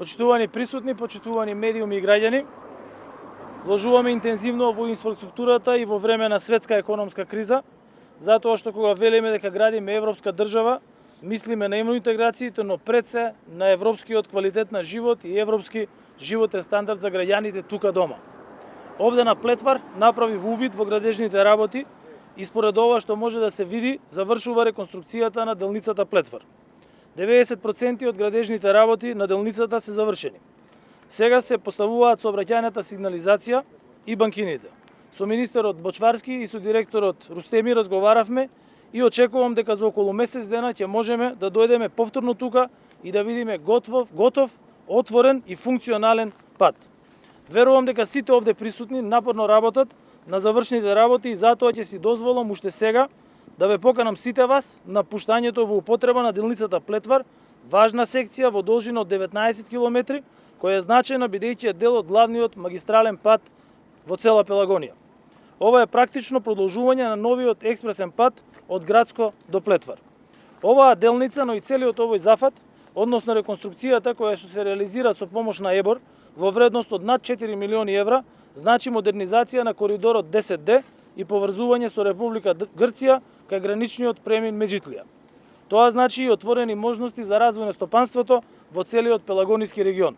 Почитувани присутни, почитувани медиуми и граѓани, вложуваме интензивно во инфраструктурата и во време на светска економска криза, затоа што кога велиме дека градиме европска држава, мислиме на евроинтеграциите, но пред се на европскиот квалитет на живот и европски животен стандард за граѓаните тука дома. Овде на Плетвар направи увид во градежните работи и според ова што може да се види, завршува реконструкцијата на делницата Плетвар. 90% од градежните работи на делницата се завршени. Сега се поставуваат сообраќајната сигнализација и банкините. Со министерот Бочварски и со директорот Рустеми разговаравме и очекувам дека за околу месец дена ќе можеме да дојдеме повторно тука и да видиме готов, отворен и функционален пат. Верувам дека сите овде присутни напорно работат на завршните работи и затоа ќе си дозволам уште сега да ве поканам сите вас на пуштањето во употреба на делницата Плетвар, важна секција во должина од 19 км, која е значајна бидејќи е дел од главниот магистрален пат во цела Пелагонија. Ова е практично продолжување на новиот експресен пат од Градско до Плетвар. Оваа делница, но и целиот овој зафат, односно реконструкцијата која што се реализира со помош на ЕБОР во вредност од над 4 милиони евра, значи модернизација на коридорот 10D и поврзување со Република Грција кај граничниот премин Меджитлија. Тоа значи и отворени можности за развој на стопанството во целиот Пелагониски регион.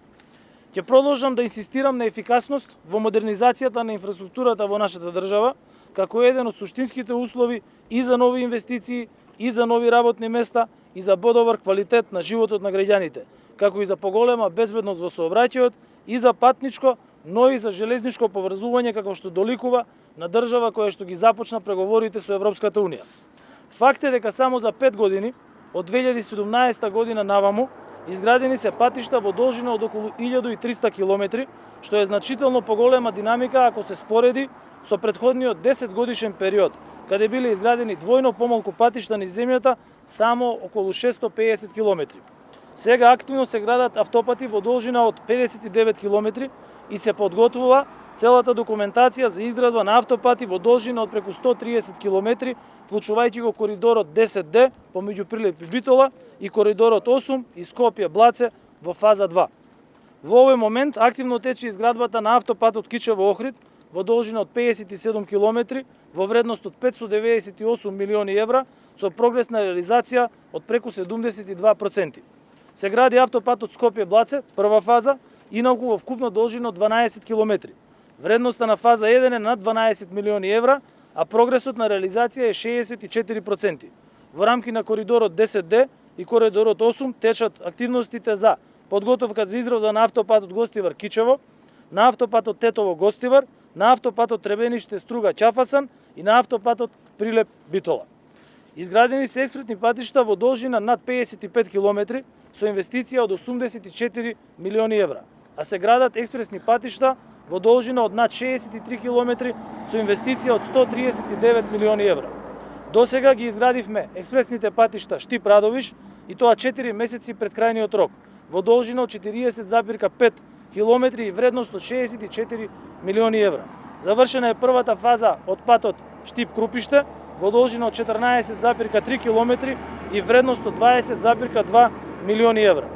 Ќе продолжам да инсистирам на ефикасност во модернизацијата на инфраструктурата во нашата држава, како еден од суштинските услови и за нови инвестиции, и за нови работни места, и за подобар квалитет на животот на граѓаните, како и за поголема безбедност во сообраќајот, и за патничко, но и за железничко поврзување како што доликува на држава која што ги започна преговорите со Европската Унија. Факт е дека само за 5 години, од 2017 година наваму, изградени се патишта во должина од околу 1300 км, што е значително поголема динамика ако се спореди со претходниот 10 годишен период, каде биле изградени двојно помалку патишта низ земјата, само околу 650 км. Сега активно се градат автопати во должина од 59 км и се подготвува целата документација за изградба на автопати во должина од преку 130 км, вклучувајќи го коридорот 10D помеѓу Прилеп и Битола и коридорот 8 и Скопје-Блаце во фаза 2. Во овој момент активно тече изградбата на автопатот Кичево-Охрид во должина од 57 км во вредност од 598 милиони евра со прогресна реализација од преку 72%. Се гради автопатот Скопје-Блаце, прва фаза, инаку во вкупна должина од 12 км. Вредноста на фаза 1 е над 12 милиони евра, а прогресот на реализација е 64%. Во рамки на коридорот 10D и коридорот 8 течат активностите за подготовка за изградба на автопатот Гостивар-Кичево, на автопатот Тетово-Гостивар, на автопатот Требениште-Струга-Ќафасан и на автопатот Прилеп-Битола. Изградени се експресни патишта во должина над 55 км со инвестиција од 84 милиони евра, а се градат експресни патишта во должина од над 63 км со инвестиција од 139 милиони евра. До сега ги изградивме експресните патишта Штип-Радовиш и тоа 4 месеци пред крајниот рок, во должина од 40,5 км и вредност од 64 милиони евра. Завршена е првата фаза од патот Штип-Крупиште во должина од 14,3 км и вредност од 20,2 милиони евра.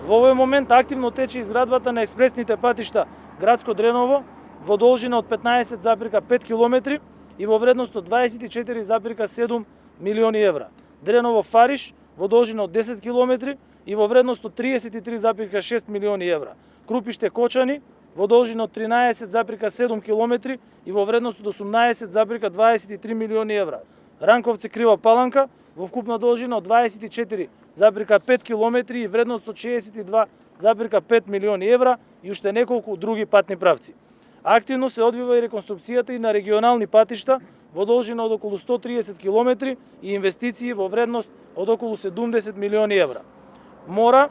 Во овој момент активно тече изградбата на експресните патишта Градско Дреново во должина од 15,5 км и во вредност од 24,7 милиони евра. Дреново Фариш во должина од 10 км и во вредност од 33,6 милиони евра. Крупиште Кочани во должина од 13,7 км и во вредност од 18,23 милиони евра. Ранковци Крива Паланка во вкупна должина од 24,5 км и вредност од 62,5 милиони евра и уште неколку други патни правци. Активно се одвива и реконструкцијата и на регионални патишта во должина од околу 130 км и инвестиции во вредност од околу 70 милиони евра. Мора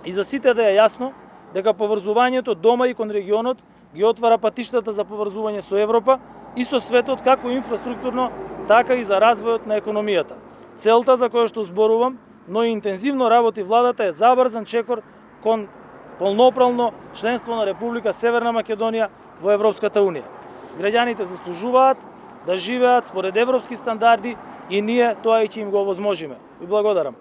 и за сите да е јасно дека поврзувањето дома и кон регионот ги отвара патиштата за поврзување со Европа и со светот како инфраструктурно, така и за развојот на економијата. Целта за која што зборувам, но и интензивно работи владата е забрзан чекор кон полноправно членство на Република Северна Македонија во Европската Унија. Граѓаните заслужуваат да живеат според европски стандарди и ние тоа и ќе им го овозможиме. Ви благодарам.